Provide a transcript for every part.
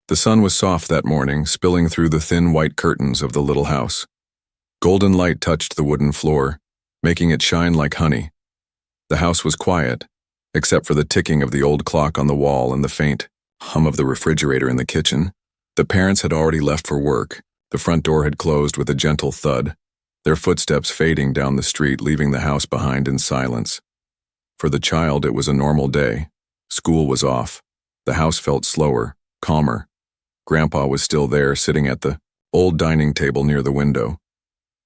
The sun was soft that morning, spilling through the thin white curtains of the little house. Golden light touched the wooden floor, making it shine like honey. The house was quiet, except for the ticking of the old clock on the wall and the faint hum of the refrigerator in the kitchen. The parents had already left for work. The front door had closed with a gentle thud, their footsteps fading down the street, leaving the house behind in silence. For the child, it was a normal day. School was off. The house felt slower, calmer. Grandpa was still there, sitting at the old dining table near the window.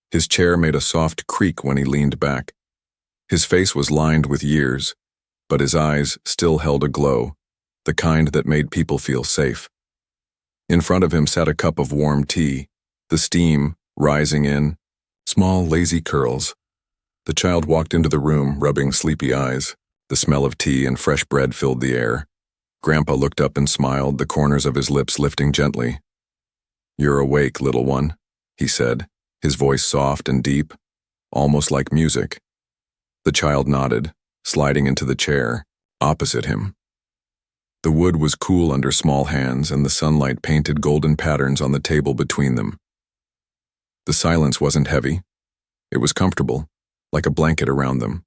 His chair made a soft creak when he leaned back. His face was lined with years, but his eyes still held a glow, the kind that made people feel safe. In front of him sat a cup of warm tea, the steam rising in small, lazy curls. The child walked into the room, rubbing sleepy eyes. The smell of tea and fresh bread filled the air. Grandpa looked up and smiled, the corners of his lips lifting gently. "You're awake, little one," he said, his voice soft and deep, almost like music. The child nodded, sliding into the chair opposite him. The wood was cool under small hands, and the sunlight painted golden patterns on the table between them. The silence wasn't heavy. It was comfortable, like a blanket around them.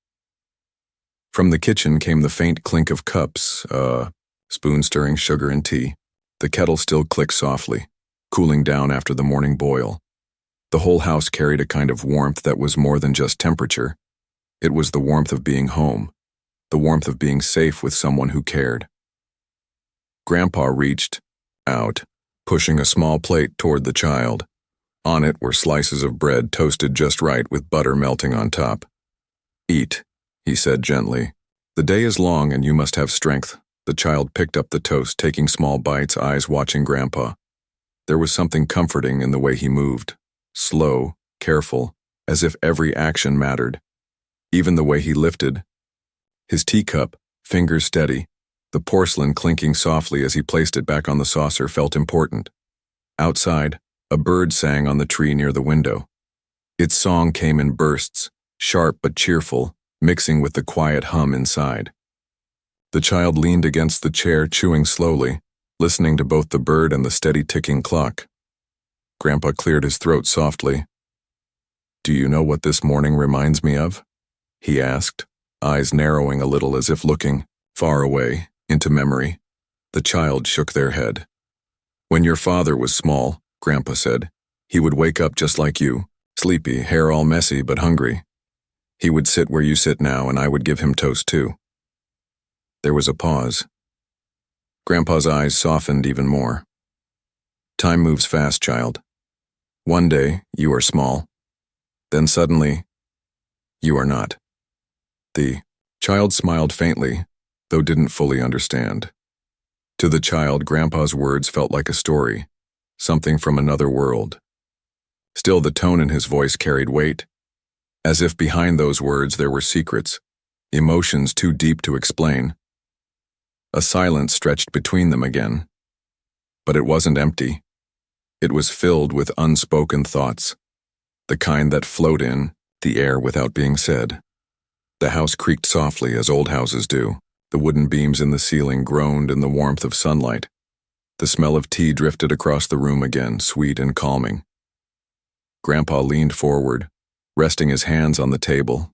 From the kitchen came the faint clink of cups, spoon stirring sugar and tea. The kettle still clicked softly, cooling down after the morning boil. The whole house carried a kind of warmth that was more than just temperature. It was the warmth of being home, the warmth of being safe with someone who cared. Grandpa reached out, pushing a small plate toward the child. On it were slices of bread toasted just right with butter melting on top. "Eat," he said gently. "The day is long and you must have strength." The child picked up the toast, taking small bites, eyes watching Grandpa. There was something comforting in the way he moved, slow, careful, as if every action mattered. Even the way he lifted his teacup, fingers steady, the porcelain clinking softly as he placed it back on the saucer, felt important. Outside, a bird sang on the tree near the window. Its song came in bursts, sharp but cheerful, mixing with the quiet hum inside. The child leaned against the chair, chewing slowly, listening to both the bird and the steady ticking clock. Grandpa cleared his throat softly. "Do you know what this morning reminds me of?" he asked, eyes narrowing a little as if looking far away, into memory. The child shook their head. "When your father was small," Grandpa said, "he would wake up just like you, sleepy, hair all messy but hungry. He would sit where you sit now, and I would give him toast too." There was a pause. Grandpa's eyes softened even more. "Time moves fast, child. One day, you are small. Then suddenly, you are not." The child smiled faintly, though didn't fully understand. To the child, Grandpa's words felt like a story, something from another world. Still, the tone in his voice carried weight, as if behind those words there were secrets, emotions too deep to explain. A silence stretched between them again. But it wasn't empty. It was filled with unspoken thoughts, the kind that float in the air without being said. The house creaked softly, as old houses do. The wooden beams in the ceiling groaned in the warmth of sunlight. The smell of tea drifted across the room again, sweet and calming. Grandpa leaned forward, resting his hands on the table.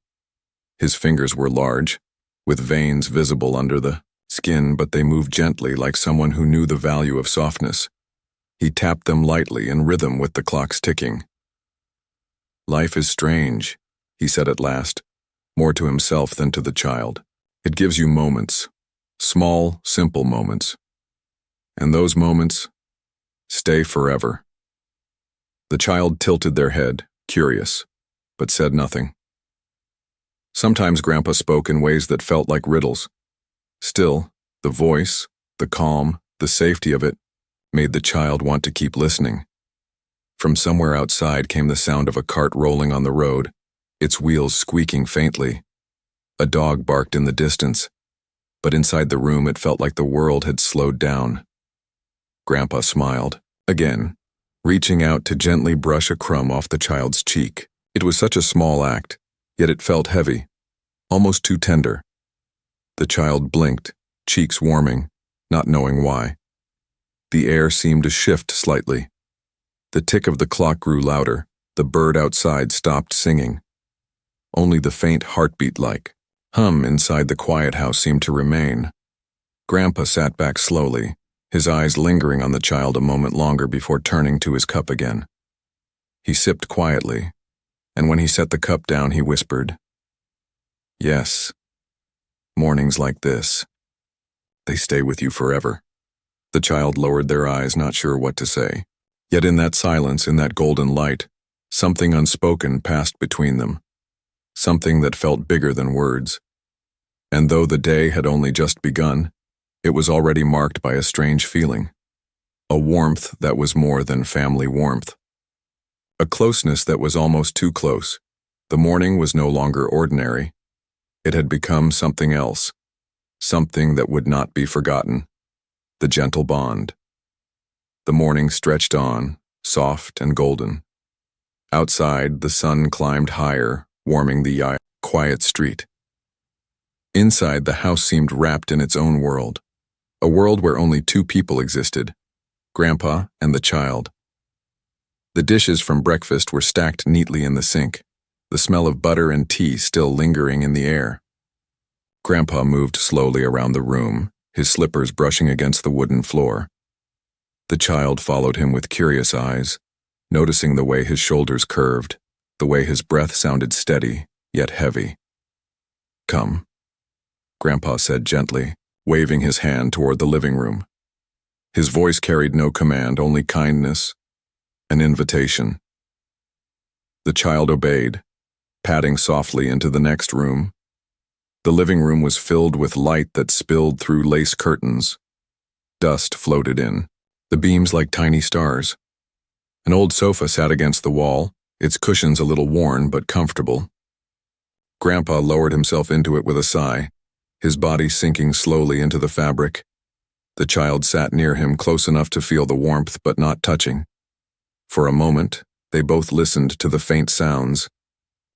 His fingers were large, with veins visible under the skin, but they moved gently, like someone who knew the value of softness. He tapped them lightly, in rhythm with the clock's ticking. "Life is strange," he said at last, more to himself than to the child. "It gives you moments, small, simple moments. And those moments stay forever." The child tilted their head, curious, but said nothing. Sometimes Grandpa spoke in ways that felt like riddles. Still, the voice, the calm, the safety of it, made the child want to keep listening. From somewhere outside came the sound of a cart rolling on the road, its wheels squeaking faintly. A dog barked in the distance, but inside the room it felt like the world had slowed down. Grandpa smiled, again, reaching out to gently brush a crumb off the child's cheek. It was such a small act, yet it felt heavy, almost too tender. The child blinked, cheeks warming, not knowing why. The air seemed to shift slightly. The tick of the clock grew louder. The bird outside stopped singing. Only the faint heartbeat-like hum inside the quiet house seemed to remain. Grandpa sat back slowly, his eyes lingering on the child a moment longer before turning to his cup again. He sipped quietly, and when he set the cup down, he whispered, "Yes, mornings like this, they stay with you forever." The child lowered their eyes, not sure what to say. Yet in that silence, in that golden light, something unspoken passed between them. Something that felt bigger than words. And though the day had only just begun, it was already marked by a strange feeling. A warmth that was more than family warmth. A closeness that was almost too close. The morning was no longer ordinary. It had become something else. Something that would not be forgotten. The gentle bond. The morning stretched on, soft and golden. Outside, the sun climbed higher, warming the quiet street. Inside, the house seemed wrapped in its own world. A world where only two people existed, Grandpa and the child. The dishes from breakfast were stacked neatly in the sink, the smell of butter and tea still lingering in the air. Grandpa moved slowly around the room, his slippers brushing against the wooden floor. The child followed him with curious eyes, noticing the way his shoulders curved, the way his breath sounded steady, yet heavy. "Come," Grandpa said gently, waving his hand toward the living room. His voice carried no command, only kindness, an invitation. The child obeyed, padding softly into the next room. The living room was filled with light that spilled through lace curtains. Dust floated in, the beams like tiny stars. An old sofa sat against the wall, its cushions a little worn but comfortable. Grandpa lowered himself into it with a sigh, his body sinking slowly into the fabric. The child sat near him, close enough to feel the warmth but not touching. For a moment, they both listened to the faint sounds,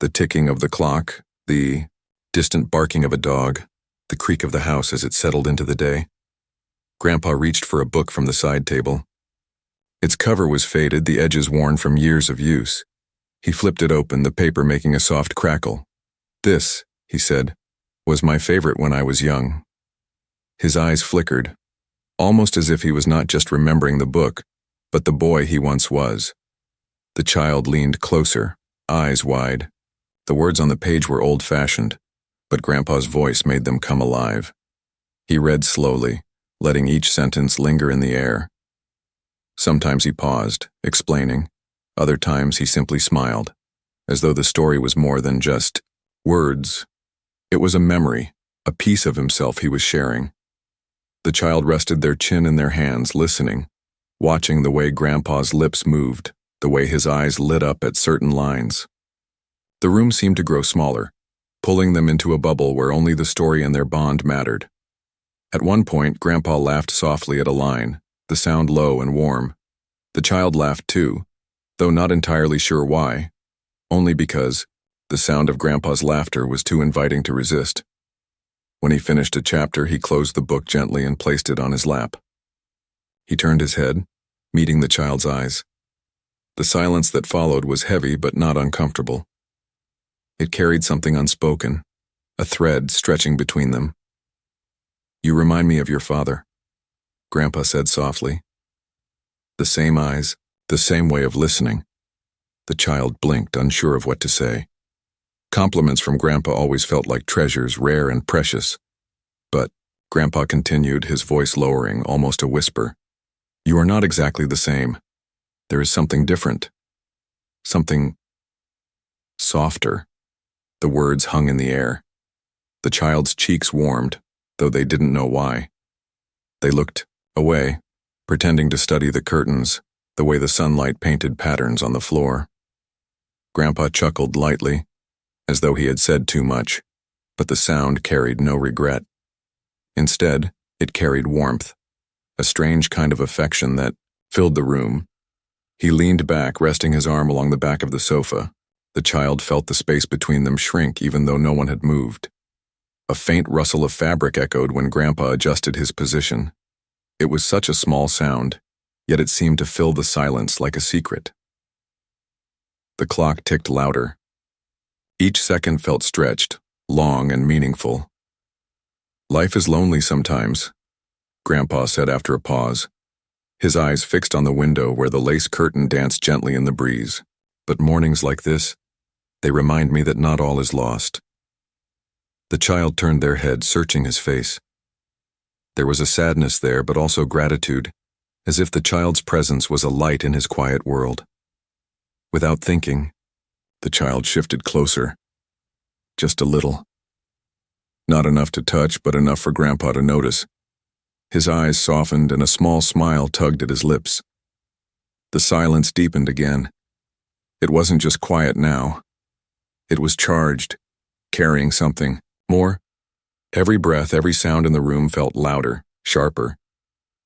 the ticking of the clock, the distant barking of a dog, the creak of the house as it settled into the day. Grandpa reached for a book from the side table. Its cover was faded, the edges worn from years of use. He flipped it open, the paper making a soft crackle. "This," he said, "was my favorite when I was young." His eyes flickered, almost as if he was not just remembering the book, but the boy he once was. The child leaned closer, eyes wide. The words on the page were old-fashioned, but Grandpa's voice made them come alive. He read slowly, letting each sentence linger in the air. Sometimes he paused, explaining. Other times he simply smiled, as though the story was more than just words. It was a memory, a piece of himself he was sharing. The child rested their chin in their hands, listening, watching the way Grandpa's lips moved, the way his eyes lit up at certain lines. The room seemed to grow smaller, pulling them into a bubble where only the story and their bond mattered. At one point, Grandpa laughed softly at a line, the sound low and warm. The child laughed too, though not entirely sure why, only because the sound of Grandpa's laughter was too inviting to resist. When he finished a chapter, he closed the book gently and placed it on his lap. He turned his head, meeting the child's eyes. The silence that followed was heavy but not uncomfortable. It carried something unspoken, a thread stretching between them. "You remind me of your father," Grandpa said softly. The same eyes, the same way of listening. The child blinked, unsure of what to say. Compliments from Grandpa always felt like treasures, rare and precious. But, Grandpa continued, his voice lowering, almost a whisper, "You are not exactly the same. There is something different. Something softer." The words hung in the air. The child's cheeks warmed, though they didn't know why. They looked away, pretending to study the curtains, the way the sunlight painted patterns on the floor. Grandpa chuckled lightly, as though he had said too much, but the sound carried no regret. Instead, it carried warmth, a strange kind of affection that filled the room. He leaned back, resting his arm along the back of the sofa. The child felt the space between them shrink even though no one had moved. A faint rustle of fabric echoed when Grandpa adjusted his position. It was such a small sound, yet it seemed to fill the silence like a secret. The clock ticked louder. Each second felt stretched, long and meaningful. "Life is lonely sometimes," Grandpa said after a pause, his eyes fixed on the window where the lace curtain danced gently in the breeze. "But mornings like this, they remind me that not all is lost." The child turned their head, searching his face. There was a sadness there, but also gratitude, as if the child's presence was a light in his quiet world. Without thinking, the child shifted closer. Just a little. Not enough to touch, but enough for Grandpa to notice. His eyes softened and a small smile tugged at his lips. The silence deepened again. It wasn't just quiet now. It was charged, carrying something more. Every breath, every sound in the room felt louder, sharper.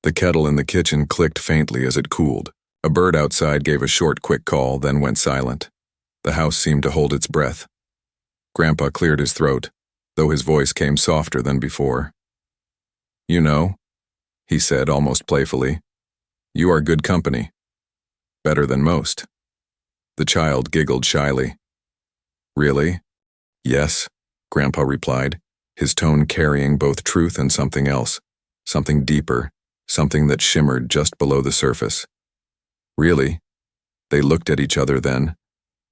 The kettle in the kitchen clicked faintly as it cooled. A bird outside gave a short, quick call, then went silent. The house seemed to hold its breath. Grandpa cleared his throat, though his voice came softer than before. "You know," he said almost playfully, "you are good company. Better than most." The child giggled shyly. "Really?" "Yes," Grandpa replied, his tone carrying both truth and something else, something deeper, something that shimmered just below the surface. "Really?" They looked at each other then,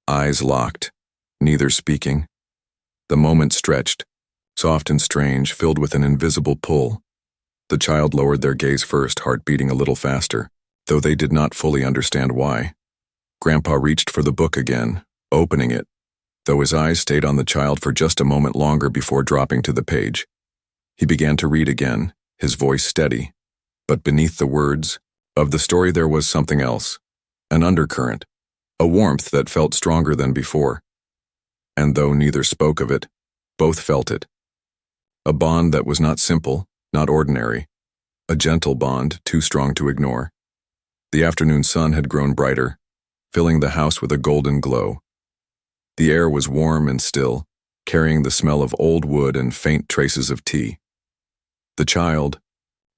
eyes locked, neither speaking. The moment stretched, soft and strange, filled with an invisible pull. The child lowered their gaze first, heart beating a little faster, though they did not fully understand why. Grandpa reached for the book again, opening it, though his eyes stayed on the child for just a moment longer before dropping to the page. He began to read again, his voice steady. But beneath the words of the story there was something else, an undercurrent, a warmth that felt stronger than before. And though neither spoke of it, both felt it. A bond that was not simple, not ordinary, a gentle bond too strong to ignore. The afternoon sun had grown brighter, filling the house with a golden glow. The air was warm and still, carrying the smell of old wood and faint traces of tea. The child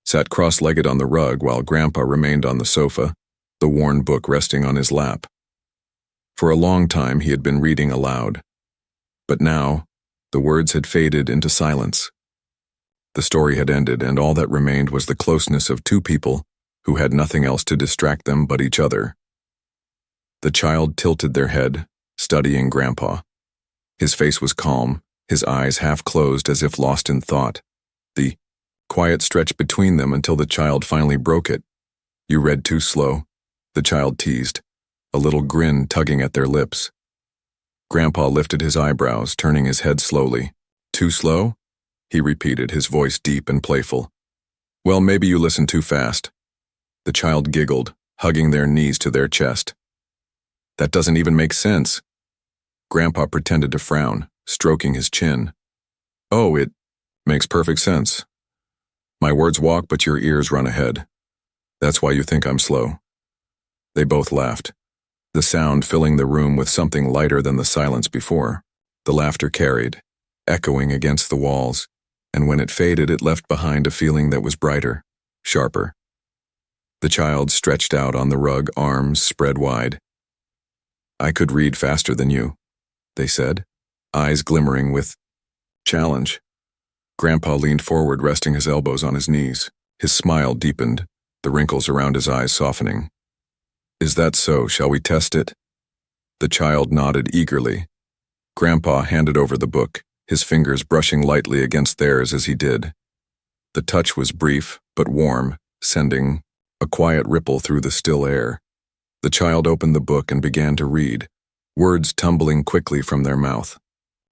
sat cross-legged on the rug while Grandpa remained on the sofa, the worn book resting on his lap. For a long time he had been reading aloud. But now, the words had faded into silence. The story had ended, and all that remained was the closeness of two people who had nothing else to distract them but each other. The child tilted their head, studying Grandpa. His face was calm, his eyes half closed as if lost in thought. The quiet stretched between them until the child finally broke it. "You read too slow," the child teased, a little grin tugging at their lips. Grandpa lifted his eyebrows, turning his head slowly. "Too slow?" he repeated, his voice deep and playful. "Well, maybe you listened too fast." The child giggled, hugging their knees to their chest. "That doesn't even make sense." Grandpa pretended to frown, stroking his chin. "Oh, it makes perfect sense. My words walk, but your ears run ahead. That's why you think I'm slow." They both laughed, the sound filling the room with something lighter than the silence before. The laughter carried, echoing against the walls, and when it faded, it left behind a feeling that was brighter, sharper. The child stretched out on the rug, arms spread wide. "I could read faster than you," they said, eyes glimmering with challenge. Grandpa leaned forward, resting his elbows on his knees. His smile deepened, the wrinkles around his eyes softening. "Is that so? Shall we test it?" The child nodded eagerly. Grandpa handed over the book, his fingers brushing lightly against theirs as he did. The touch was brief, but warm, sending a quiet ripple through the still air. The child opened the book and began to read, words tumbling quickly from their mouth.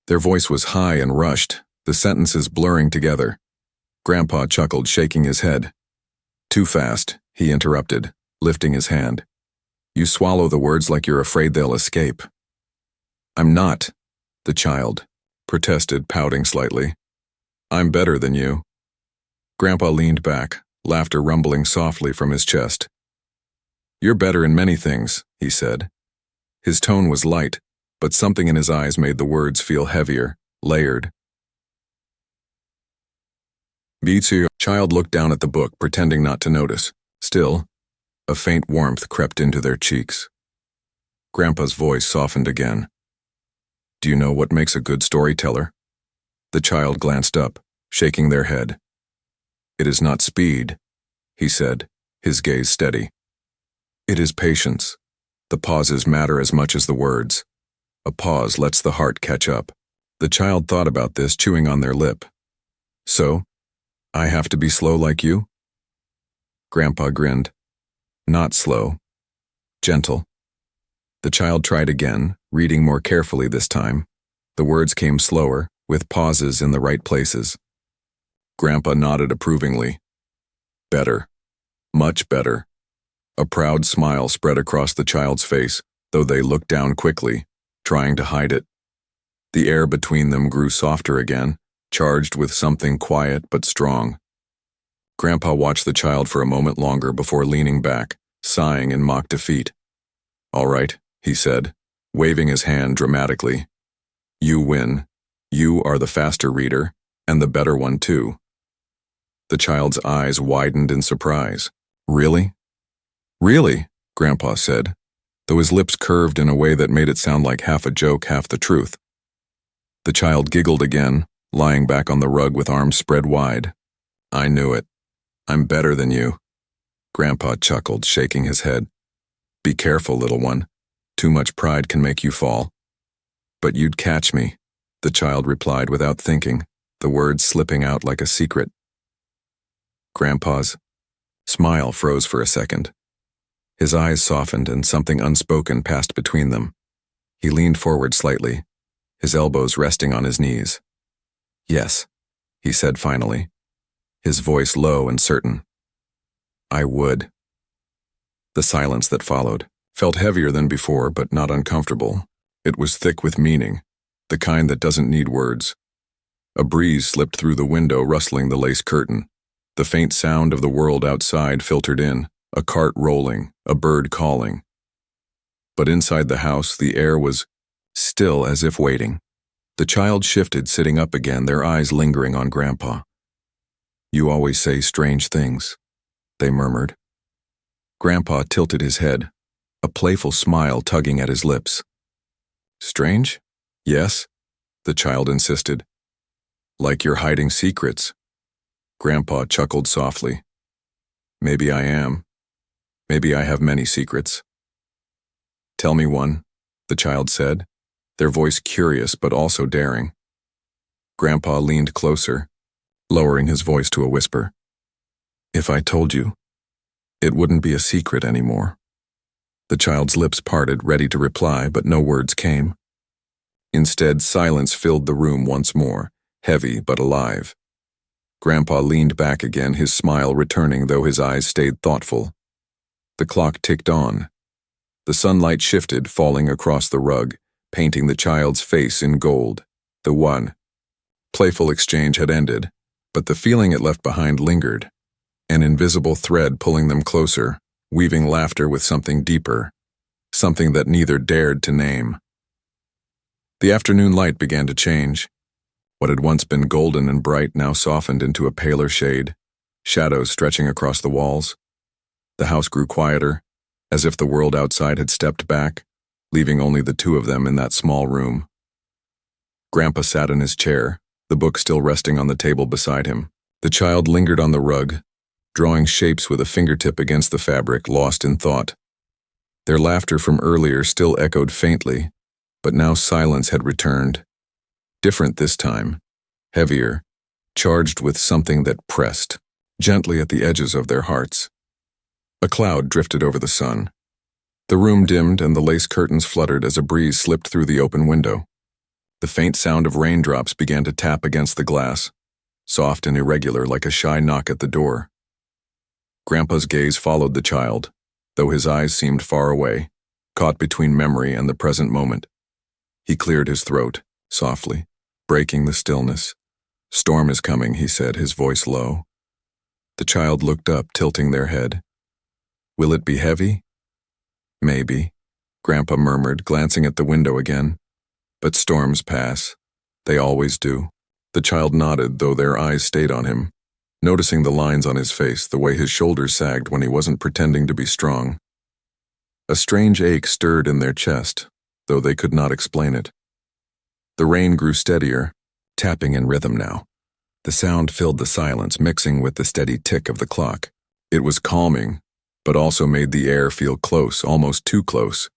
Their voice was high and rushed, the sentences blurring together. Grandpa chuckled, shaking his head. "Too fast," he interrupted, lifting his hand. "You swallow the words like you're afraid they'll escape." "I'm not," the child protested, pouting slightly. "I'm better than you." Grandpa leaned back, laughter rumbling softly from his chest. "You're better in many things," he said. His tone was light, but something in his eyes made the words feel heavier, layered. The child looked down at the book, pretending not to notice. Still, A faint warmth crept into their cheeks. Grandpa's voice softened again. Do you know what makes a good storyteller? The child glanced up, shaking their head. It is not speed, he said, his gaze steady. It is patience. The pauses matter as much as the words. A pause lets the heart catch up. The child thought about this, chewing on their lip. So, I have to be slow like you? Grandpa grinned. Not slow. Gentle. The child tried again, reading more carefully this time. The words came slower, with pauses in the right places. Grandpa nodded approvingly. Better. Much better. A proud smile spread across the child's face, though they looked down quickly, trying to hide it. The air between them grew softer again, charged with something quiet but strong. Grandpa watched the child for a moment longer before leaning back, sighing in mock defeat. All right, he said, waving his hand dramatically. You win. You are the faster reader, and the better one too. The child's eyes widened in surprise. Really? Really? Grandpa said, though his lips curved in a way that made it sound like half a joke, half the truth. The child giggled again, lying back on the rug with arms spread wide. I knew it. I'm better than you. Grandpa chuckled, shaking his head. Be careful, little one. Too much pride can make you fall. But you'd catch me, the child replied without thinking, the words slipping out like a secret. Grandpa's smile froze for a second. His eyes softened and something unspoken passed between them. He leaned forward slightly, his elbows resting on his knees. Yes, he said finally, his voice low and certain. I would. The silence that followed felt heavier than before, but not uncomfortable. It was thick with meaning, the kind that doesn't need words. A breeze slipped through the window, rustling the lace curtain. The faint sound of the world outside filtered in, a cart rolling, a bird calling. But inside the house, the air was still as if waiting. The child shifted, sitting up again, their eyes lingering on Grandpa. You always say strange things, they murmured. Grandpa tilted his head, a playful smile tugging at his lips. Strange? Yes, the child insisted. Like you're hiding secrets. Grandpa chuckled softly. Maybe I am. Maybe I have many secrets. Tell me one, the child said, their voice curious but also daring. Grandpa leaned closer, lowering his voice to a whisper. If I told you, it wouldn't be a secret anymore. The child's lips parted, ready to reply, but no words came. Instead, silence filled the room once more, heavy but alive. Grandpa leaned back again, his smile returning, though his eyes stayed thoughtful. The clock ticked on. The sunlight shifted, falling across the rug, painting the child's face in gold. The one playful exchange had ended, but the feeling it left behind lingered, an invisible thread pulling them closer, weaving laughter with something deeper, something that neither dared to name. The afternoon light began to change. What had once been golden and bright now softened into a paler shade, shadows stretching across the walls. The house grew quieter, as if the world outside had stepped back, leaving only the two of them in that small room. Grandpa sat in his chair, the book still resting on the table beside him. The child lingered on the rug, drawing shapes with a fingertip against the fabric, lost in thought. Their laughter from earlier still echoed faintly, but now silence had returned. Different this time, heavier, charged with something that pressed, gently at the edges of their hearts. A cloud drifted over the sun. The room dimmed and the lace curtains fluttered as a breeze slipped through the open window. The faint sound of raindrops began to tap against the glass, soft and irregular like a shy knock at the door. Grandpa's gaze followed the child, though his eyes seemed far away, caught between memory and the present moment. He cleared his throat, softly, breaking the stillness. Storm is coming, he said, his voice low. The child looked up, tilting their head. Will it be heavy? Maybe, Grandpa murmured, glancing at the window again. But storms pass. They always do. The child nodded, though their eyes stayed on him. noticing the lines on his face, the way his shoulders sagged when he wasn't pretending to be strong. A strange ache stirred in their chest, though they could not explain it. The rain grew steadier, tapping in rhythm now. The sound filled the silence, mixing with the steady tick of the clock. It was calming, but also made the air feel close, almost too close.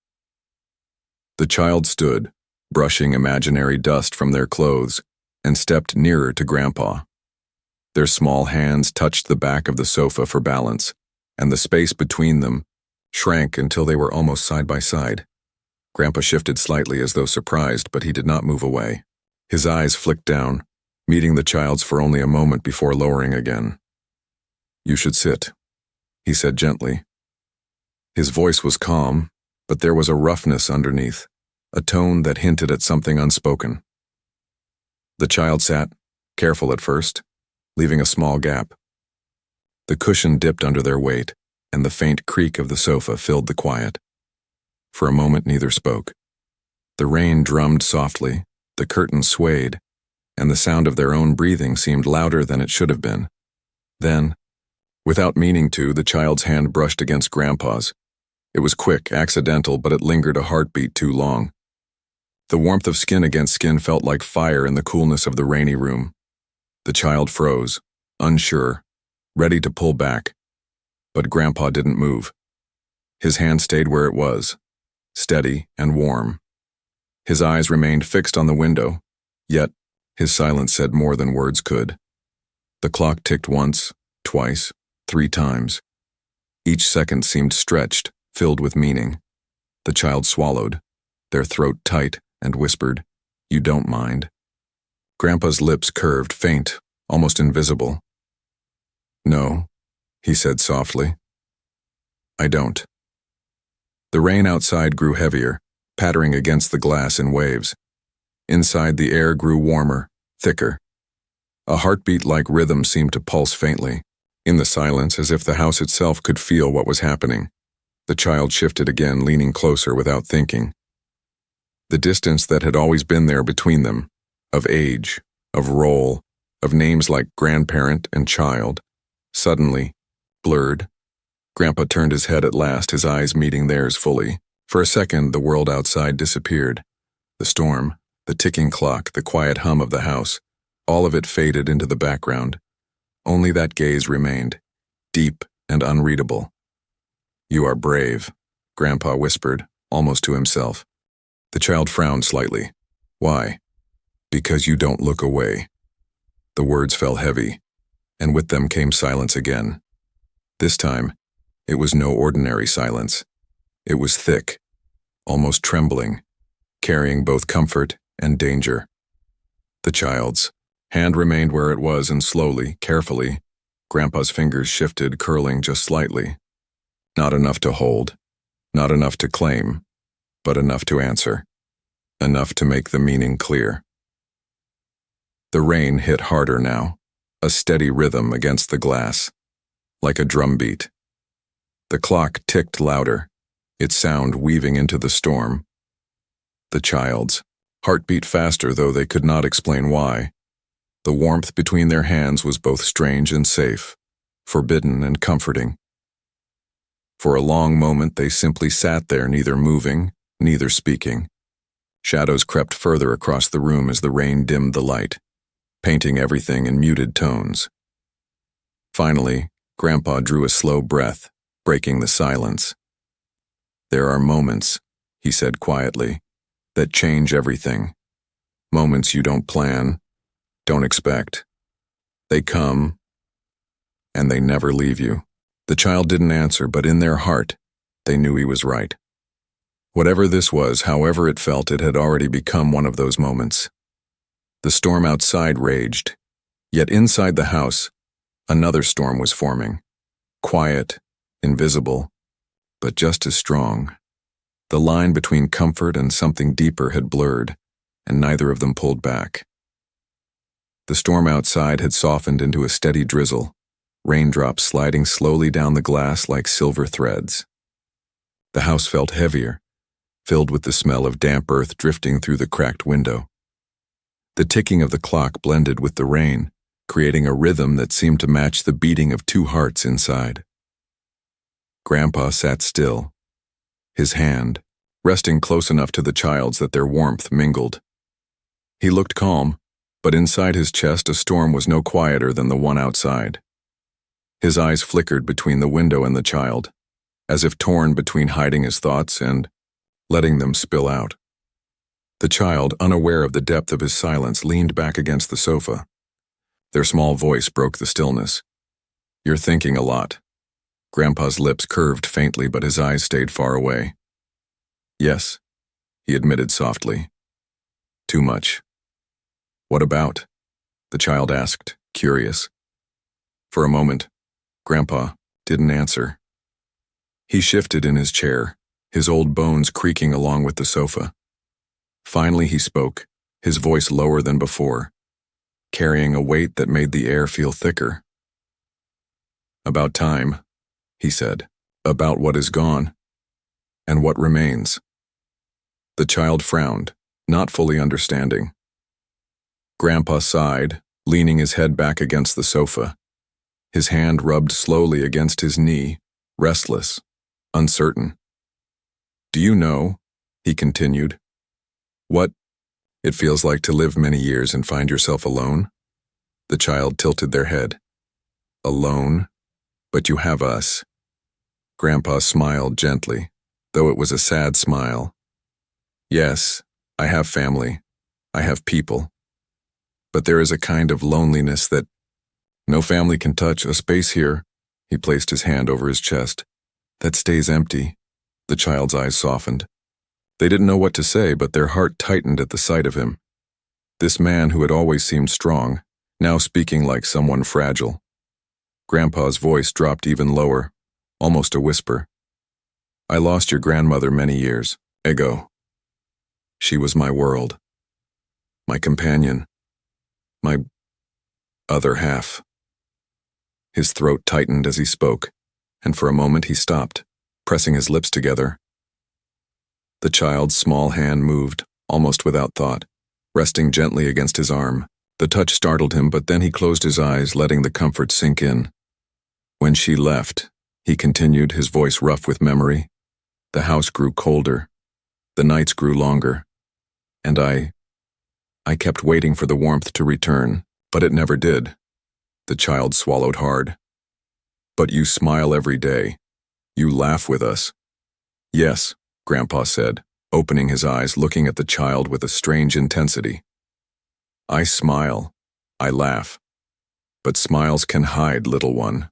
The child stood, brushing imaginary dust from their clothes, and stepped nearer to Grandpa. Their small hands touched the back of the sofa for balance, and the space between them shrank until they were almost side by side. Grandpa shifted slightly as though surprised, but he did not move away. His eyes flicked down, meeting the child's for only a moment before lowering again. "You should sit," he said gently. His voice was calm, but there was a roughness underneath, a tone that hinted at something unspoken. The child sat, careful at first, leaving a small gap. The cushion dipped under their weight, and the faint creak of the sofa filled the quiet. For a moment neither spoke. The rain drummed softly, the curtains swayed, and the sound of their own breathing seemed louder than it should have been. Then, without meaning to, the child's hand brushed against Grandpa's. It was quick, accidental, but it lingered a heartbeat too long. The warmth of skin against skin felt like fire in the coolness of the rainy room. The child froze, unsure, ready to pull back, but Grandpa didn't move. His hand stayed where it was, steady and warm. His eyes remained fixed on the window, yet his silence said more than words could. The clock ticked once, twice, 3 times. Each second seemed stretched, filled with meaning. The child swallowed, their throat tight, and whispered, "You don't mind." Grandpa's lips curved, faint, almost invisible. "No," he said softly. "I don't." The rain outside grew heavier, pattering against the glass in waves. Inside, the air grew warmer, thicker. A heartbeat-like rhythm seemed to pulse faintly, in the silence, as if the house itself could feel what was happening. The child shifted again, leaning closer without thinking. The distance that had always been there between them, of age, of role, of names like grandparent and child, suddenly blurred. Grandpa turned his head at last, his eyes meeting theirs fully. For a second, the world outside disappeared. The storm, the ticking clock, the quiet hum of the house, all of it faded into the background. Only that gaze remained, deep and unreadable. "You are brave," Grandpa whispered, almost to himself. The child frowned slightly. "Why?" "Because you don't look away." The words fell heavy, and with them came silence again. This time, it was no ordinary silence. It was thick, almost trembling, carrying both comfort and danger. The child's hand remained where it was, and slowly, carefully, Grandpa's fingers shifted, curling just slightly. Not enough to hold, not enough to claim, but enough to answer, enough to make the meaning clear. The rain hit harder now, a steady rhythm against the glass, like a drumbeat. The clock ticked louder, its sound weaving into the storm. The child's heart beat faster, though they could not explain why. The warmth between their hands was both strange and safe, forbidden and comforting. For a long moment they simply sat there, neither moving, neither speaking. Shadows crept further across the room as the rain dimmed the light, painting everything in muted tones. Finally, Grandpa drew a slow breath, breaking the silence. "There are moments," he said quietly, "that change everything. Moments you don't plan, don't expect. They come, and they never leave you." The child didn't answer, but in their heart, they knew he was right. Whatever this was, however it felt, it had already become one of those moments. The storm outside raged, yet inside the house, another storm was forming. Quiet, invisible, but just as strong. The line between comfort and something deeper had blurred, and neither of them pulled back. The storm outside had softened into a steady drizzle, raindrops sliding slowly down the glass like silver threads. The house felt heavier, filled with the smell of damp earth drifting through the cracked window. The ticking of the clock blended with the rain, creating a rhythm that seemed to match the beating of two hearts inside. Grandpa sat still, his hand resting close enough to the child's that their warmth mingled. He looked calm, but inside his chest a storm was no quieter than the one outside. His eyes flickered between the window and the child, as if torn between hiding his thoughts and letting them spill out. The child, unaware of the depth of his silence, leaned back against the sofa. Their small voice broke the stillness. "You're thinking a lot." Grandpa's lips curved faintly, but his eyes stayed far away. "Yes," he admitted softly. "Too much." "What about?" the child asked, curious. For a moment, Grandpa didn't answer. He shifted in his chair, his old bones creaking along with the sofa. Finally he spoke, his voice lower than before, carrying a weight that made the air feel thicker. "About time," he said. "About what is gone, and what remains." The child frowned, not fully understanding. Grandpa sighed, leaning his head back against the sofa. His hand rubbed slowly against his knee, restless, uncertain. "Do you know," he continued, "what it feels like to live many years and find yourself alone?" The child tilted their head. "Alone? But you have us." Grandpa smiled gently, though it was a sad smile. "Yes, I have family. I have people. But there is a kind of loneliness that no family can touch, a space here," he placed his hand over his chest, "that stays empty." The child's eyes softened. They didn't know what to say, but their heart tightened at the sight of him. This man who had always seemed strong, now speaking like someone fragile. Grandpa's voice dropped even lower, almost a whisper. "I lost your grandmother many years ago. She was my world, my companion, my other half." His throat tightened as he spoke, and for a moment he stopped, pressing his lips together. The child's small hand moved, almost without thought, resting gently against his arm. The touch startled him, but then he closed his eyes, letting the comfort sink in. "When she left," he continued, his voice rough with memory, "the house grew colder, the nights grew longer, and I kept waiting for the warmth to return, but it never did." The child swallowed hard. "But you smile every day. You laugh with us." "Yes," Grandpa said, opening his eyes, looking at the child with a strange intensity. "I smile. I laugh. But smiles can hide, little one.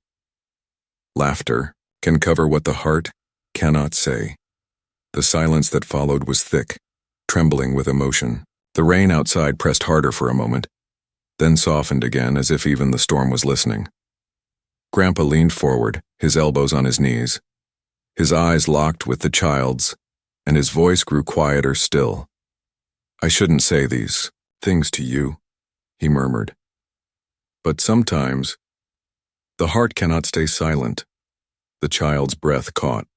Laughter can cover what the heart cannot say." The silence that followed was thick, trembling with emotion. The rain outside pressed harder for a moment, then softened again as if even the storm was listening. Grandpa leaned forward, his elbows on his knees. His eyes locked with the child's, and his voice grew quieter still. "I shouldn't say these things to you," he murmured. "But sometimes the heart cannot stay silent." The child's breath caught.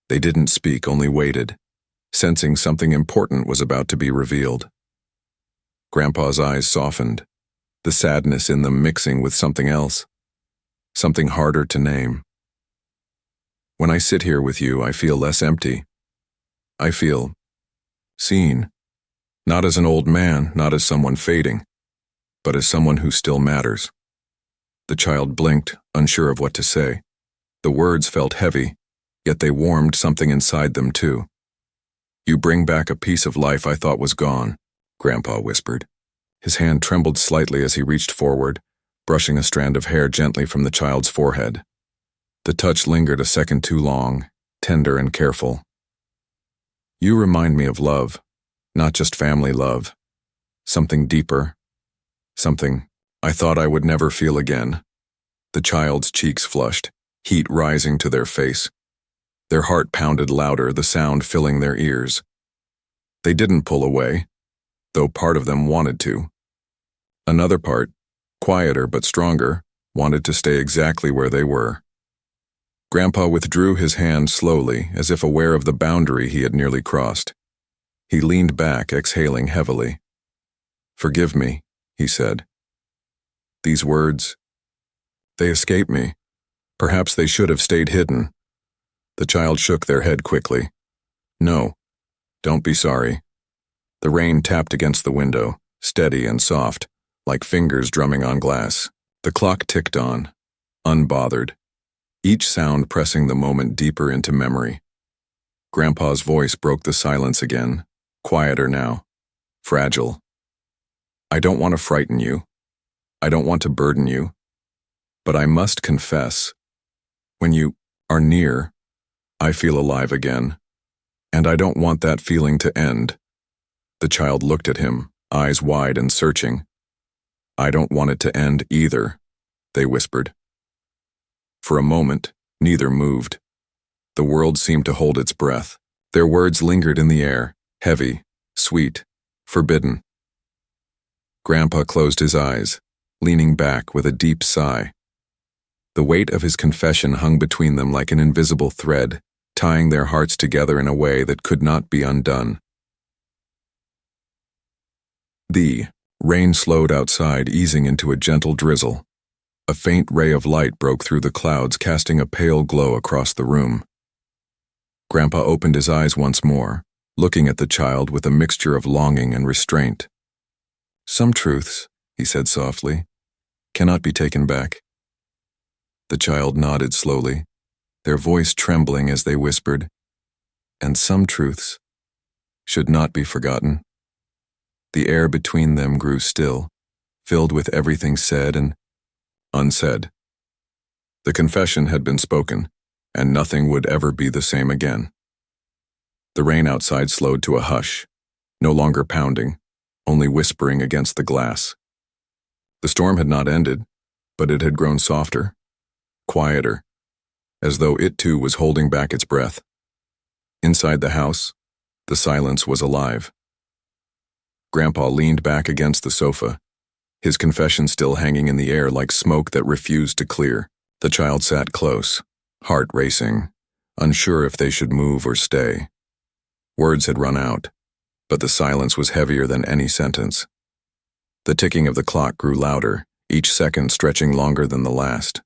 They didn't speak, only waited, sensing something important was about to be revealed. Grandpa's eyes softened, the sadness in them mixing with something else, something harder to name. "When I sit here with you, I feel less empty. I feel seen, not as an old man, not as someone fading, but as someone who still matters." The child blinked, unsure of what to say. The words felt heavy, yet they warmed something inside them too. "You bring back a piece of life I thought was gone," Grandpa whispered. His hand trembled slightly as he reached forward, brushing a strand of hair gently from the child's forehead. The touch lingered a second too long, tender and careful. "You remind me of love, not just family love. Something deeper. Something I thought I would never feel again." The child's cheeks flushed, heat rising to their face. Their heart pounded louder, the sound filling their ears. They didn't pull away, though part of them wanted to. Another part, quieter but stronger, wanted to stay exactly where they were. Grandpa withdrew his hand slowly, as if aware of the boundary he had nearly crossed. He leaned back, exhaling heavily. "Forgive me," he said. These words, they escape me. Perhaps they should have stayed hidden. The child shook their head quickly. No, don't be sorry. The rain tapped against the window, steady and soft, like fingers drumming on glass. The clock ticked on, unbothered, each sound pressing the moment deeper into memory. Grandpa's voice broke the silence again, quieter now, fragile. I don't want to frighten you. I don't want to burden you. But I must confess, when you are near, I feel alive again. And I don't want that feeling to end. The child looked at him, eyes wide and searching. I don't want it to end either, they whispered. For a moment, neither moved. The world seemed to hold its breath. Their words lingered in the air, heavy, sweet, forbidden. Grandpa closed his eyes, leaning back with a deep sigh. The weight of his confession hung between them like an invisible thread, tying their hearts together in a way that could not be undone. The rain slowed outside, easing into a gentle drizzle. A faint ray of light broke through the clouds, casting a pale glow across the room. Grandpa opened his eyes once more, looking at the child with a mixture of longing and restraint. Some truths, he said softly, cannot be taken back. The child nodded slowly, their voice trembling as they whispered, and some truths should not be forgotten. The air between them grew still, filled with everything said and unsaid. The confession had been spoken, and nothing would ever be the same again. The rain outside slowed to a hush, no longer pounding, only whispering against the glass. The storm had not ended, but it had grown softer, quieter, as though it too was holding back its breath. Inside the house, the silence was alive. Grandpa leaned back against the sofa, his confession still hanging in the air like smoke that refused to clear. The child sat close, heart racing, unsure if they should move or stay. Words had run out, but the silence was heavier than any sentence. The ticking of the clock grew louder, each second stretching longer than the last.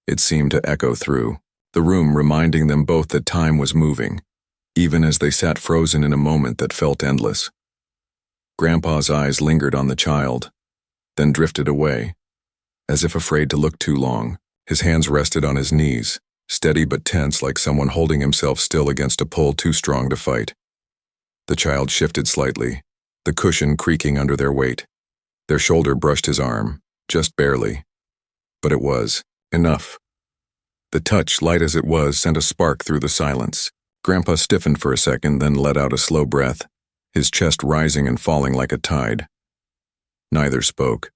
It seemed to echo through the room, reminding them both that time was moving, even as they sat frozen in a moment that felt endless. Grandpa's eyes lingered on the child, then drifted away, as if afraid to look too long. His hands rested on his knees, steady but tense, like someone holding himself still against a pull too strong to fight. The child shifted slightly, the cushion creaking under their weight. Their shoulder brushed his arm, just barely. But it was enough. The touch, light as it was, sent a spark through the silence. Grandpa stiffened for a second, then let out a slow breath, his chest rising and falling like a tide. Neither spoke.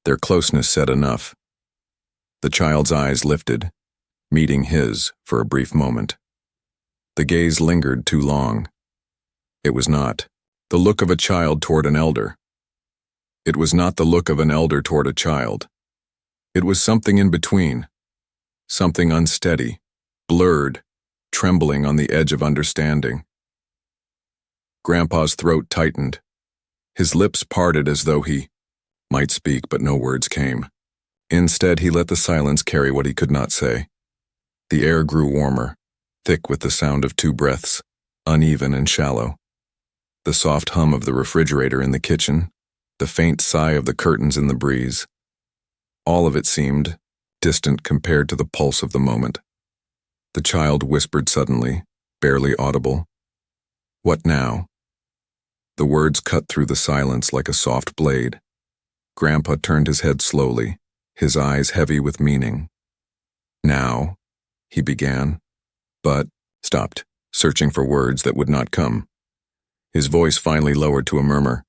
Their closeness said enough. The child's eyes lifted, meeting his for a brief moment. The gaze lingered too long. It was not the look of a child toward an elder. It was not the look of an elder toward a child. It was something in between, something unsteady, blurred, trembling on the edge of understanding. Grandpa's throat tightened. His lips parted as though he might speak, but no words came. Instead, he let the silence carry what he could not say. The air grew warmer, thick with the sound of two breaths, uneven and shallow. The soft hum of the refrigerator in the kitchen, the faint sigh of the curtains in the breeze. All of it seemed distant compared to the pulse of the moment. The child whispered suddenly, barely audible, "What now?" The words cut through the silence like a soft blade. Grandpa turned his head slowly, his eyes heavy with meaning. "Now," he began, but stopped, searching for words that would not come. His voice finally lowered to a murmur.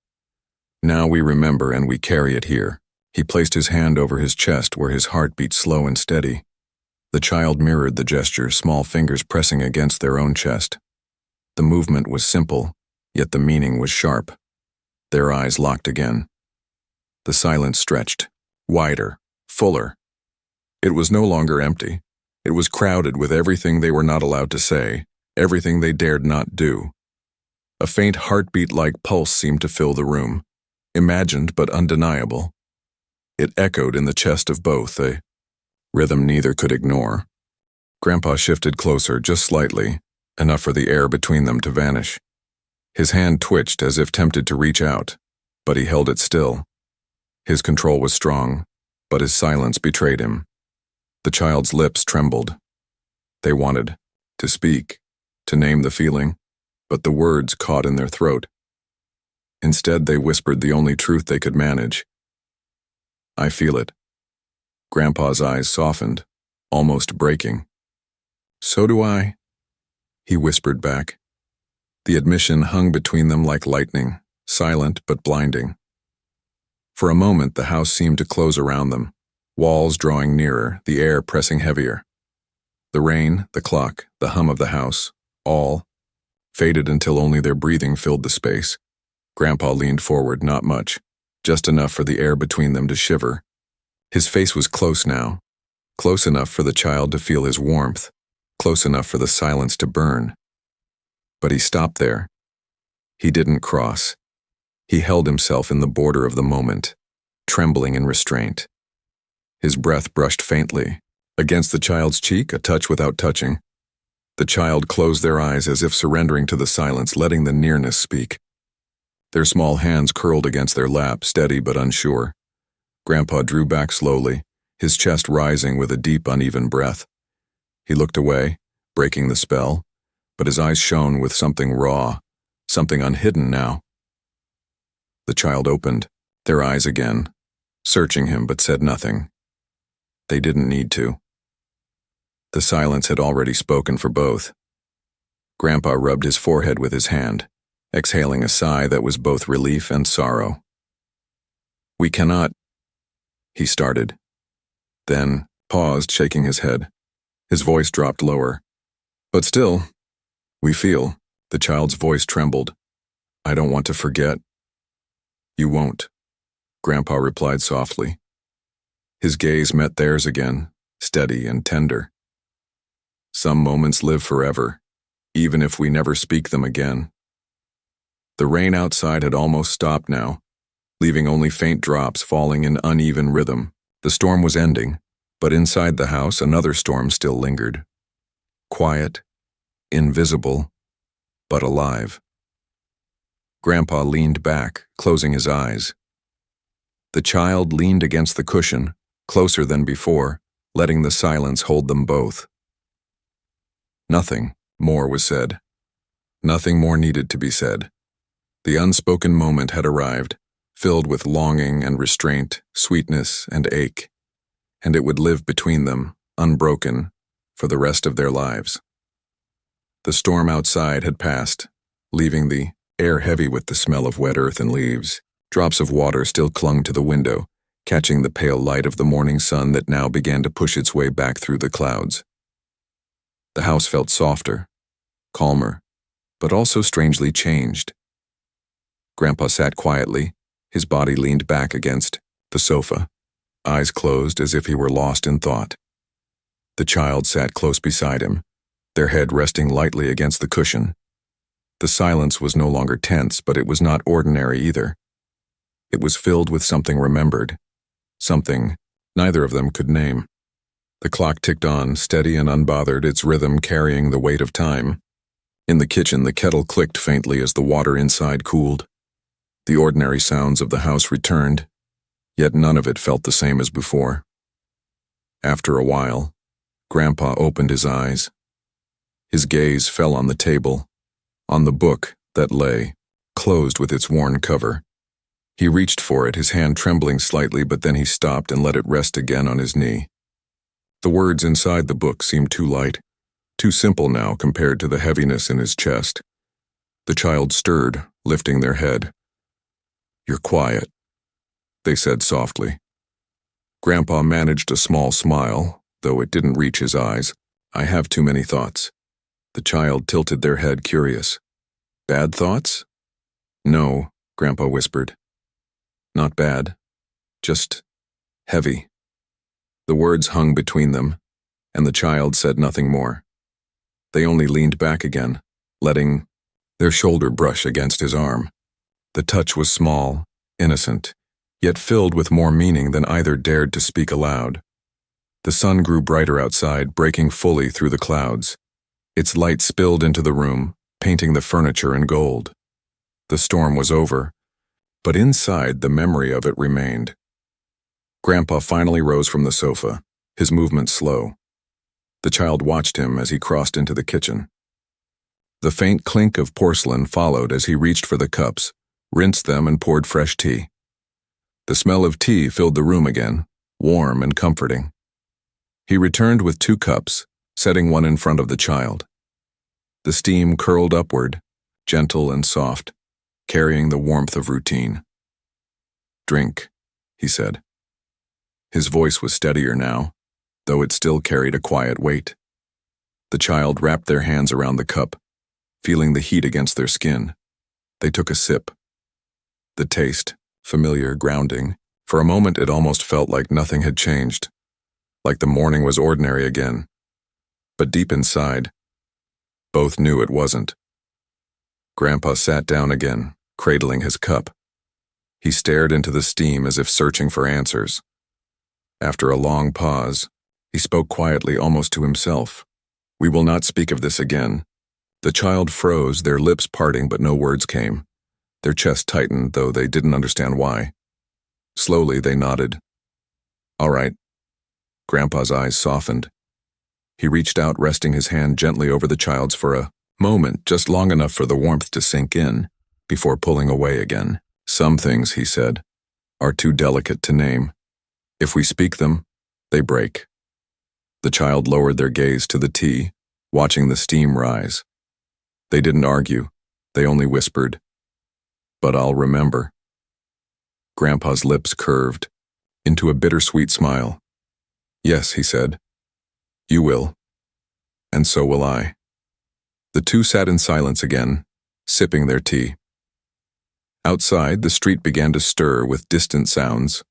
"Now we remember and we carry it here." He placed his hand over his chest where his heart beat slow and steady. The child mirrored the gesture, small fingers pressing against their own chest. The movement was simple, yet the meaning was sharp. Their eyes locked again. The silence stretched, wider, fuller. It was no longer empty. It was crowded with everything they were not allowed to say, everything they dared not do. A faint heartbeat-like pulse seemed to fill the room, imagined but undeniable. It echoed in the chest of both, a rhythm neither could ignore. Grandpa shifted closer, just slightly, enough for the air between them to vanish. His hand twitched as if tempted to reach out, but he held it still. His control was strong, but his silence betrayed him. The child's lips trembled. They wanted to speak, to name the feeling, but the words caught in their throat. Instead, they whispered the only truth they could manage. "I feel it." Grandpa's eyes softened, almost breaking. "So do I," he whispered back. The admission hung between them like lightning, silent but blinding. For a moment, the house seemed to close around them, walls drawing nearer, the air pressing heavier. The rain, the clock, the hum of the house, all faded until only their breathing filled the space. Grandpa leaned forward, not much, just enough for the air between them to shiver. His face was close now, close enough for the child to feel his warmth, close enough for the silence to burn. But he stopped there. He didn't cross. He held himself in the border of the moment, trembling in restraint. His breath brushed faintly. Against the child's cheek, a touch without touching. The child closed their eyes as if surrendering to the silence, letting the nearness speak. Their small hands curled against their lap, steady but unsure. Grandpa drew back slowly, his chest rising with a deep, uneven breath. He looked away, breaking the spell, but his eyes shone with something raw, something unhidden now. The child opened, their eyes again, searching him but said nothing. They didn't need to. The silence had already spoken for both. Grandpa rubbed his forehead with his hand, exhaling a sigh that was both relief and sorrow. "We cannot," he started. Then paused, shaking his head. His voice dropped lower. "But still, we feel." The child's voice trembled. "I don't want to forget." "You won't," Grandpa replied softly. His gaze met theirs again, steady and tender. "Some moments live forever, even if we never speak them again." The rain outside had almost stopped now, leaving only faint drops falling in uneven rhythm. The storm was ending, but inside the house another storm still lingered. Quiet, invisible, but alive. Grandpa leaned back, closing his eyes. The child leaned against the cushion, closer than before, letting the silence hold them both. Nothing more was said. Nothing more needed to be said. The unspoken moment had arrived, filled with longing and restraint, sweetness and ache, and it would live between them, unbroken, for the rest of their lives. The storm outside had passed, leaving the air heavy with the smell of wet earth and leaves. Drops of water still clung to the window, catching the pale light of the morning sun that now began to push its way back through the clouds. The house felt softer, calmer, but also strangely changed. Grandpa sat quietly, his body leaned back against the sofa, eyes closed as if he were lost in thought. The child sat close beside him, their head resting lightly against the cushion. The silence was no longer tense, but it was not ordinary either. It was filled with something remembered, something neither of them could name. The clock ticked on, steady and unbothered, its rhythm carrying the weight of time. In the kitchen, the kettle clicked faintly as the water inside cooled. The ordinary sounds of the house returned, yet none of it felt the same as before. After a while, Grandpa opened his eyes. His gaze fell on the table, on the book that lay, closed with its worn cover. He reached for it, his hand trembling slightly, but then he stopped and let it rest again on his knee. The words inside the book seemed too light, too simple now compared to the heaviness in his chest. The child stirred, lifting their head. "You're quiet," they said softly. Grandpa managed a small smile, though it didn't reach his eyes. "I have too many thoughts." The child tilted their head, curious. "Bad thoughts?" "No," Grandpa whispered. "Not bad. Just heavy." The words hung between them, and the child said nothing more. They only leaned back again, letting their shoulder brush against his arm. The touch was small, innocent, yet filled with more meaning than either dared to speak aloud. The sun grew brighter outside, breaking fully through the clouds. Its light spilled into the room, painting the furniture in gold. The storm was over, but inside the memory of it remained. Grandpa finally rose from the sofa, his movements slow. The child watched him as he crossed into the kitchen. The faint clink of porcelain followed as he reached for the cups, rinsed them, and poured fresh tea. The smell of tea filled the room again, warm and comforting. He returned with 2 cups, setting one in front of the child. The steam curled upward, gentle and soft, carrying the warmth of routine. "Drink," he said. His voice was steadier now, though it still carried a quiet weight. The child wrapped their hands around the cup, feeling the heat against their skin. They took a sip. The taste, familiar, grounding. For a moment it almost felt like nothing had changed, like the morning was ordinary again. But deep inside, both knew it wasn't. Grandpa sat down again, cradling his cup. He stared into the steam as if searching for answers. After a long pause, he spoke quietly, almost to himself. "We will not speak of this again." The child froze, their lips parting, but no words came. Their chest tightened, though they didn't understand why. Slowly they nodded. "All right." Grandpa's eyes softened. He reached out, resting his hand gently over the child's for a moment, just long enough for the warmth to sink in, before pulling away again. "Some things," he said, "are too delicate to name. If we speak them, they break." The child lowered their gaze to the tea, watching the steam rise. They didn't argue, they only whispered, "But I'll remember." Grandpa's lips curved into a bittersweet smile. "Yes," he said, "you will, and so will I." The 2 sat in silence again, sipping their tea. Outside, the street began to stir with distant sounds.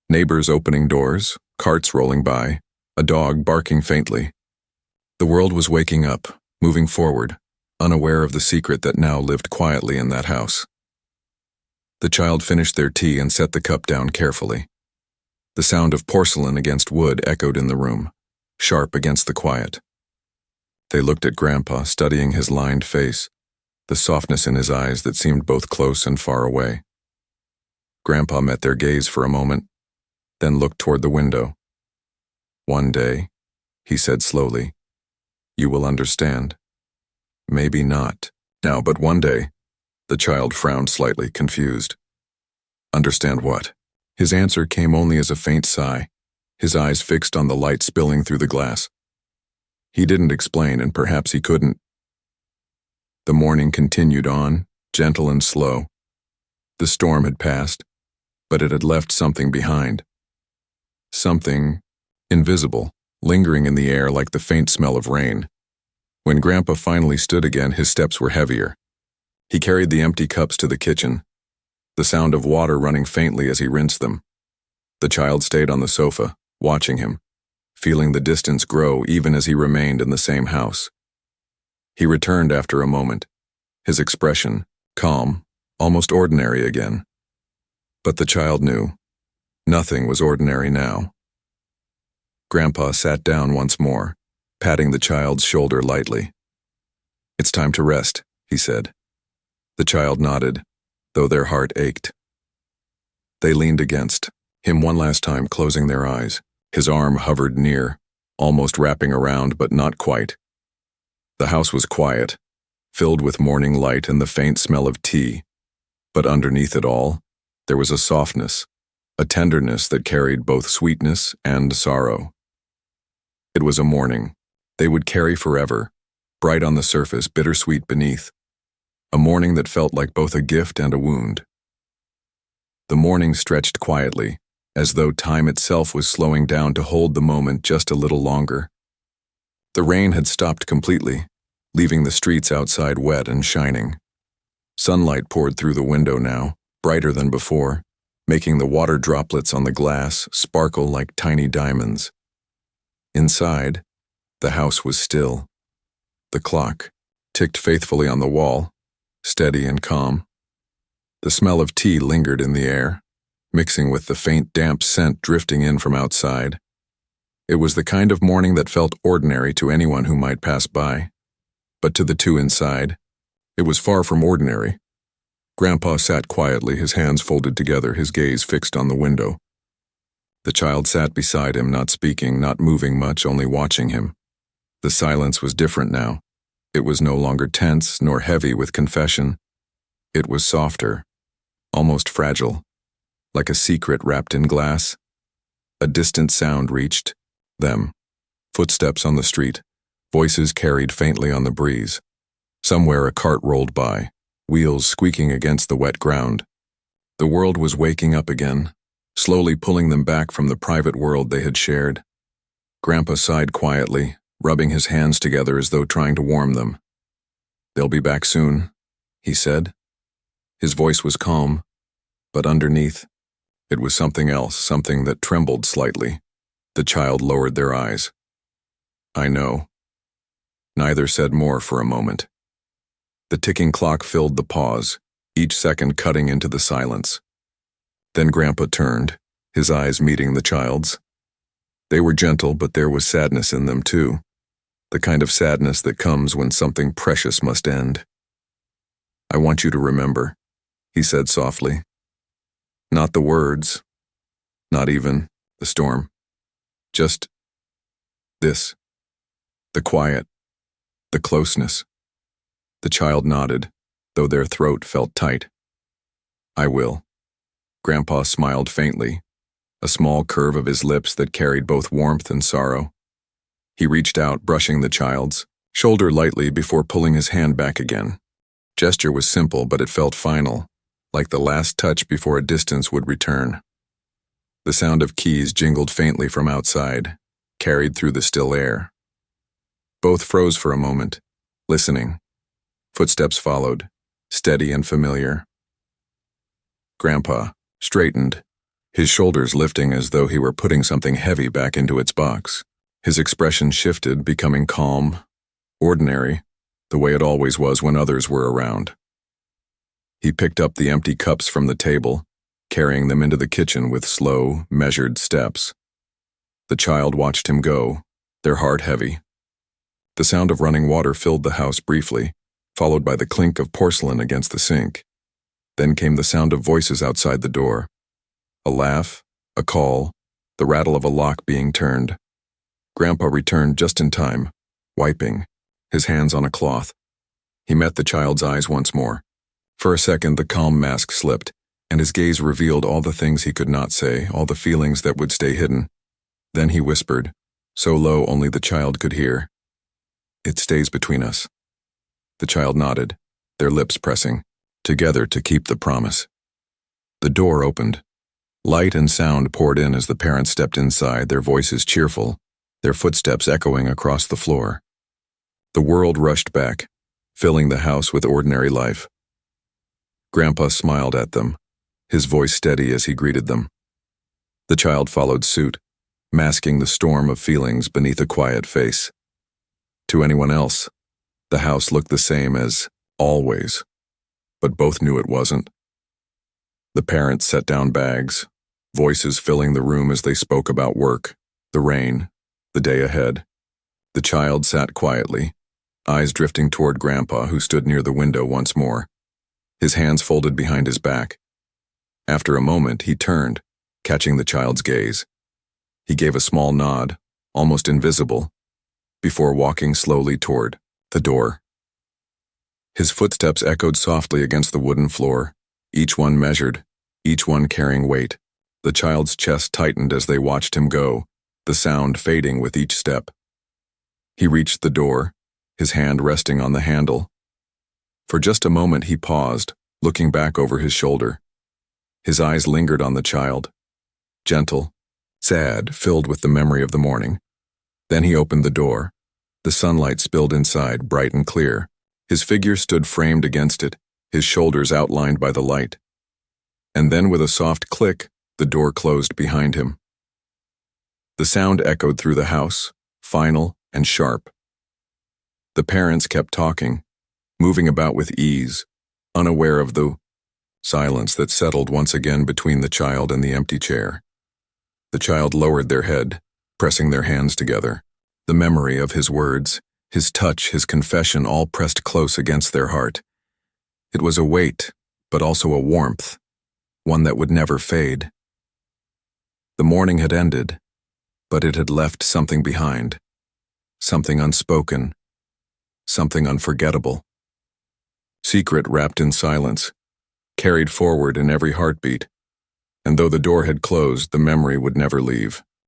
Neighbors opening doors, carts rolling by, a dog barking faintly. The world was waking up, moving forward, unaware of the secret that now lived quietly in that house. The child finished their tea and set the cup down carefully. The sound of porcelain against wood echoed in the room, sharp against the quiet. They looked at Grandpa, studying his lined face, the softness in his eyes that seemed both close and far away. Grandpa met their gaze for a moment, then looked toward the window. "One day," he said slowly, "you will understand. Maybe not now, but one day." The child frowned slightly, confused. "Understand what?" His answer came only as a faint sigh, his eyes fixed on the light spilling through the glass. He didn't explain, and perhaps he couldn't. The morning continued on, gentle and slow. The storm had passed, but it had left something behind. Something invisible, lingering in the air like the faint smell of rain. When Grandpa finally stood again, his steps were heavier. He carried the empty cups to the kitchen, the sound of water running faintly as he rinsed them. The child stayed on the sofa, watching him, feeling the distance grow even as he remained in the same house. He returned after a moment, his expression calm, almost ordinary again. But the child knew nothing was ordinary now. Grandpa sat down once more, patting the child's shoulder lightly. "It's time to rest," he said. The child nodded, though their heart ached. They leaned against him one last time, closing their eyes. His arm hovered near, almost wrapping around, but not quite. The house was quiet, filled with morning light and the faint smell of tea. But underneath it all, there was a softness, a tenderness that carried both sweetness and sorrow. It was a morning they would carry forever, bright on the surface, bittersweet beneath. A morning that felt like both a gift and a wound. The morning stretched quietly, as though time itself was slowing down to hold the moment just a little longer. The rain had stopped completely, leaving the streets outside wet and shining. Sunlight poured through the window now, brighter than before, making the water droplets on the glass sparkle like tiny diamonds. Inside, the house was still. The clock ticked faithfully on the wall, steady and calm. The smell of tea lingered in the air, mixing with the faint damp scent drifting in from outside. It was the kind of morning that felt ordinary to anyone who might pass by. But to the two inside, it was far from ordinary. Grandpa sat quietly, his hands folded together, his gaze fixed on the window. The child sat beside him, not speaking, not moving much, only watching him. The silence was different now. It was no longer tense nor heavy with confession. It was softer, almost fragile, like a secret wrapped in glass. A distant sound reached them. Footsteps on the street, voices carried faintly on the breeze. Somewhere a cart rolled by, wheels squeaking against the wet ground. The world was waking up again, slowly pulling them back from the private world they had shared. Grandpa sighed quietly, rubbing his hands together as though trying to warm them. "They'll be back soon," he said. His voice was calm, but underneath, it was something else, something that trembled slightly. The child lowered their eyes. "I know." Neither said more for a moment. The ticking clock filled the pause, each second cutting into the silence. Then Grandpa turned, his eyes meeting the child's. They were gentle, but there was sadness in them too. The kind of sadness that comes when something precious must end. "I want you to remember," he said softly. "Not the words, not even the storm. Just this. The quiet, the closeness." The child nodded, though their throat felt tight. "I will." Grandpa smiled faintly, a small curve of his lips that carried both warmth and sorrow. He reached out, brushing the child's shoulder lightly before pulling his hand back again. Gesture was simple, but it felt final, like the last touch before a distance would return. The sound of keys jingled faintly from outside, carried through the still air. Both froze for a moment, listening. Footsteps followed, steady and familiar. Grandpa straightened, his shoulders lifting as though he were putting something heavy back into its box. His expression shifted, becoming calm, ordinary, the way it always was when others were around. He picked up the empty cups from the table, carrying them into the kitchen with slow, measured steps. The child watched him go, their heart heavy. The sound of running water filled the house briefly, followed by the clink of porcelain against the sink. Then came the sound of voices outside the door. A laugh, a call, the rattle of a lock being turned. Grandpa returned just in time, wiping, his hands on a cloth. He met the child's eyes once more. For a second, the calm mask slipped, and his gaze revealed all the things he could not say, all the feelings that would stay hidden. Then he whispered, so low only the child could hear, "It stays between us." The child nodded, their lips pressing, together to keep the promise. The door opened. Light and sound poured in as the parents stepped inside, their voices cheerful, their footsteps echoing across the floor. The world rushed back, filling the house with ordinary life. Grandpa smiled at them, his voice steady as he greeted them. The child followed suit, masking the storm of feelings beneath a quiet face. To anyone else, the house looked the same as always, but both knew it wasn't. The parents set down bags, voices filling the room as they spoke about work, the rain, the day ahead. The child sat quietly, eyes drifting toward Grandpa, who stood near the window once more, his hands folded behind his back. After a moment, he turned, catching the child's gaze. He gave a small nod, almost invisible, before walking slowly toward the door. His footsteps echoed softly against the wooden floor, each one measured, each one carrying weight. The child's chest tightened as they watched him go, the sound fading with each step. He reached the door, his hand resting on the handle. For just a moment he paused, looking back over his shoulder. His eyes lingered on the child, gentle, sad, filled with the memory of the morning. Then he opened the door. The sunlight spilled inside, bright and clear. His figure stood framed against it, his shoulders outlined by the light. And then with a soft click, the door closed behind him. The sound echoed through the house, final and sharp. The parents kept talking, moving about with ease, unaware of the silence that settled once again between the child and the empty chair. The child lowered their head, pressing their hands together. The memory of his words, his touch, his confession all pressed close against their heart. It was a weight, but also a warmth, one that would never fade. The morning had ended, but it had left something behind, something unspoken, something unforgettable. Secret wrapped in silence, carried forward in every heartbeat, and though the door had closed, the memory would never leave.